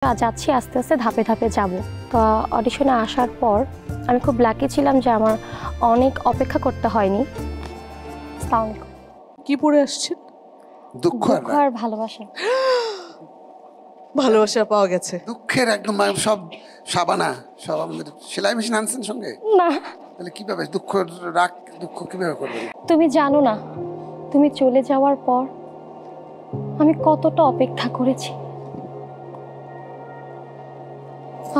যাচ্ছি আস্তে আস্তে ধাপে ধাপে যাব। তো অডিশনে আসার পর আমি খুব লাকি ছিলাম যে আমার অনেক অপেক্ষা করতে হয়নি। কি পড়ে আসছেন? দুঃখ আর ভালোবাসা। ভালোবাসা পাওয়া গেছে। দুঃখের একদম সব সাবানা, সব আমাদের সেলাই মেশিন আনছেন সঙ্গে? না। তাহলে কিভাবে দুঃখ রাগ দুঃখ কিভাবে করবেন? তুমি জানো না, তুমি চলে যাওয়ার পর আমি কতটা অপেক্ষা করেছি।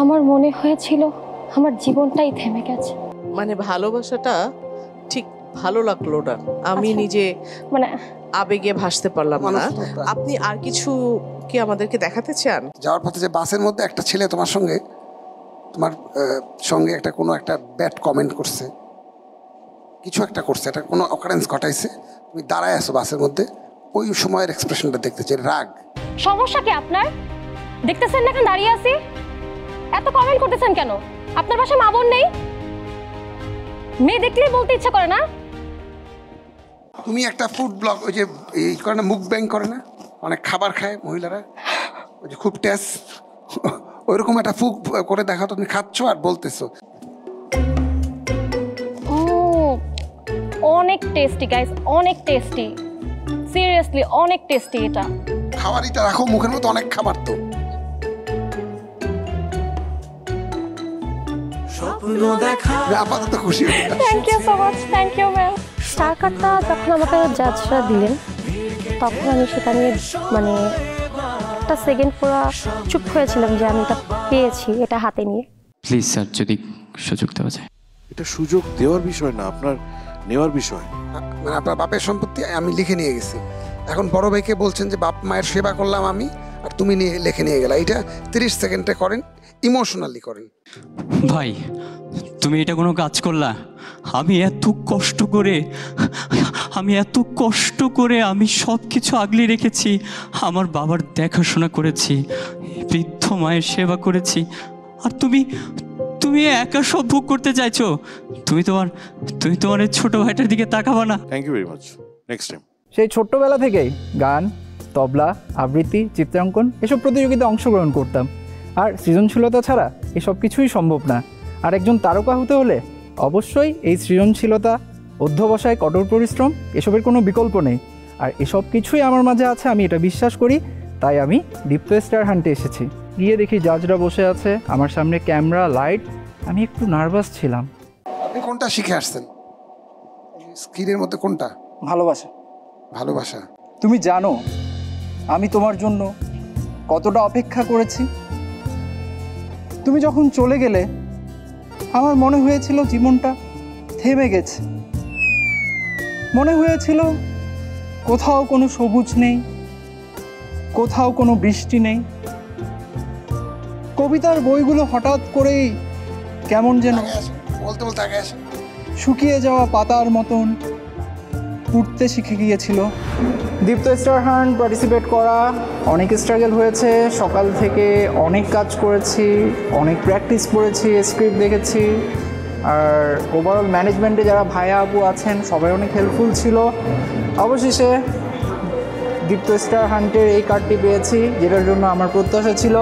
আমার মনে হয়েছিল আমার জীবনটাই থেমে গেছে। মানে ভালোবাসাটা ঠিক ভালো লাগলো না, আমি নিজে মানে আবেগে ভাসতে পারলাম না। আপনি আর কিছু কি আমাদেরকে দেখাতে চান? যাওয়ার পথে যে বাসের মধ্যে একটা ছেলে তোমার সঙ্গে একটা কোনো একটা ব্যাড কমেন্ট করছে, কিছু একটা করছে, একটা কোনো অকারেন্স ঘটাইছে, তুমি দাঁড়ায় আছো বাসের মধ্যে, ওই সময়ের এক্সপ্রেশনটা দেখতে চাই, রাগ। সমস্যা কি আপনার? দেখতেছেন না কেন দাঁড়িয়ে আছি? এত কমেন্ট করতেছেন কেন? আপনার বাসায় মা বোন নেই? মেয়ে দেখলেই বলতে ইচ্ছা করে না? তুমি একটা ফুড ব্লগ, ওই যে এই করে না, মুখ ব্যাং করে না, অনেক খাবার খায় মহিলারা, ওই যে খুব টেস্ট, ওইরকম একটা ফুক করে দেখাও, তুমি খাচ্ছ আর বলতেছো। অনেক টেস্টি গাইস, অনেক টেস্টি, সিরিয়াসলি অনেক টেস্টি। এটা খাবারটা রাখো মুখের মতো, অনেক খাবার তো। আপাতত খুশি। Thank you so much, thank you ma'am. Star কার্ডটা যখন আমাকে জাজরা দিলেন তখন আমি সেটা নিয়ে মানে একটা সেকেন্ড পুরো চুপ হয়েছিলাম যে আমি এটা পেয়েছি, এটা হাতে নিয়ে। প্লিজ স্যার, যদি সুযোগ দেওয়া যায়। এটা সুযোগ দেওয়ার বিষয় না, আপনার নেওয়ার বিষয়। মানে আপনার বাপের সম্পত্তি আমি লিখে নিয়ে গেছি, এখন বড় ভাইকে বলছেন যে বাপ মায়ের সেবা করলাম আমি, আর তুমি লিখে নিয়ে গেলা। এটা 30 সেকেন্ডে করেন, ইমোশনালি করেন। ভাই, তুমি এটা কোনো কাজ করলা? আমি এত কষ্ট করে আমি সব কিছু আগলে রেখেছি, আমার বাবার দেখাশোনা করেছি, বৃদ্ধ মায়ের সেবা করেছি, আর তুমি একা সব ভোগ করতে চাইছো? তুমি তোমার এই ছোট ভাইটার দিকে তাকাবা না? Thank you very much. Next time. সেই ছোট্টবেলা থেকেই গান, তবলা, আবৃত্তি, চিত্রাঙ্কন এসব প্রতিযোগিতায় অংশগ্রহণ করতাম। আর সৃজনশীলতা ছাড়া এসব কিছুই সম্ভব না। আর একজন তারকা হতে হলে অবশ্যই এই সৃজনশীলতা, অধ্যবসায়, কঠোর পরিশ্রম এসবের কোনো বিকল্প নেই। আর এসব কিছুই আমার মাঝে আছে, আমি এটা বিশ্বাস করি। তাই আমি দীপ্ত স্টার হান্টে এসেছি। গিয়ে দেখি জাজরা বসে আছে, আমার সামনে ক্যামেরা, লাইট। আমি একটু নার্ভাস ছিলাম। আপনি কোনটা শিখে আসছেন স্কিলের মধ্যে? কোনটা? ভালোবাসা। ভালোবাসা। তুমি জানো আমি তোমার জন্য কতটা অপেক্ষা করেছি। তুমি যখন চলে গেলে আমার মনে হয়েছিল জীবনটা থেমে গেছে। মনে হয়েছিল কোথাও কোনো সবুজ নেই, কোথাও কোনো বৃষ্টি নেই। কবিতার বইগুলো হঠাৎ করেই কেমন যেন বলতে বলতে আগে আসে, শুকিয়ে যাওয়া পাতার মতন উঠতে শিখে গিয়েছিল। দীপ্ত স্টার হান্ট পার্টিসিপেট করা অনেক স্ট্রাগল হয়েছে। সকাল থেকে অনেক কাজ করেছি, অনেক প্র্যাকটিস করেছি, স্ক্রিপ্ট দেখেছি। আর ওভারঅল ম্যানেজমেন্টে যারা ভাইয়া আপু আছেন সবাই অনেক হেল্পফুল ছিল। অবশেষে দীপ্ত স্টার হান্টের এই কার্ডটি পেয়েছি, যেটার জন্য আমার প্রত্যাশা ছিল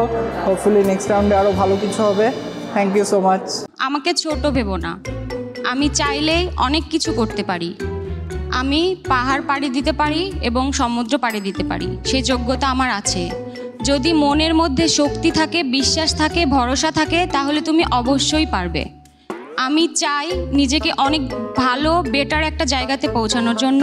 হোপফুলি নেক্সট রাউন্ডে আরও ভালো কিছু হবে। Thank you so much. আমাকে ছোট ভেবো না, আমি চাইলেই অনেক কিছু করতে পারি। আমি পাহাড় পাড়ি দিতে পারি এবং সমুদ্র পাড়ি দিতে পারি, সেই যোগ্যতা আমার আছে। যদি মনের মধ্যে শক্তি থাকে, বিশ্বাস থাকে, ভরসা থাকে, তাহলে তুমি অবশ্যই পারবে। আমি চাই নিজেকে অনেক ভালো, বেটার একটা জায়গাতে পৌঁছানোর জন্য।